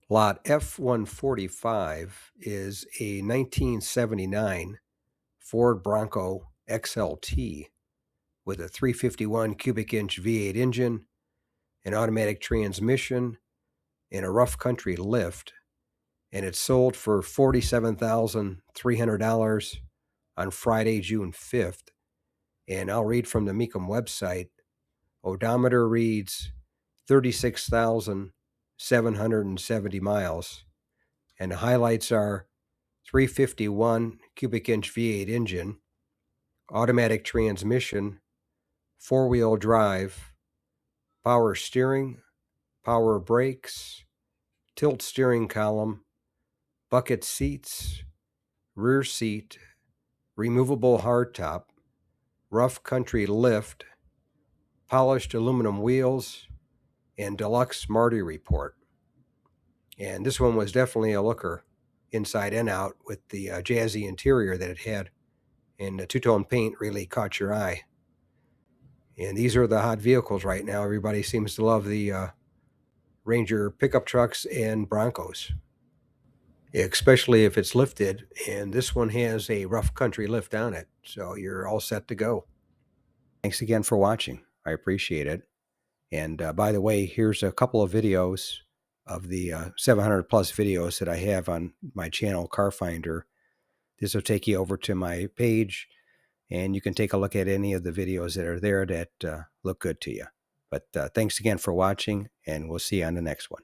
Lot F145 is a 1979 Ford Bronco XLT with a 351 cubic inch V8 engine, an automatic transmission, and a rough country lift, and it's sold for $47,300 on Friday, June 5th. And I'll read from the Mecum website. Odometer reads 36,770 miles, and the highlights are 351 cubic inch V8 engine, automatic transmission, four-wheel drive, power steering, power brakes, tilt steering column, bucket seats, rear seat, removable hardtop, rough country lift, polished aluminum wheels, and deluxe Marty report. And this one was definitely a looker inside and out with the jazzy interior that it had. And the two-tone paint really caught your eye. And these are the hot vehicles right now. Everybody seems to love the Ranger pickup trucks and Broncos, especially if it's lifted. And this one has a rough country lift on it. So you're all set to go. Thanks again for watching. I appreciate it. And by the way, here's a couple of videos of the 700 plus videos that I have on my channel, Car Finder. This will take you over to my page, and you can take a look at any of the videos that are there that look good to you. But thanks again for watching, and we'll see you on the next one.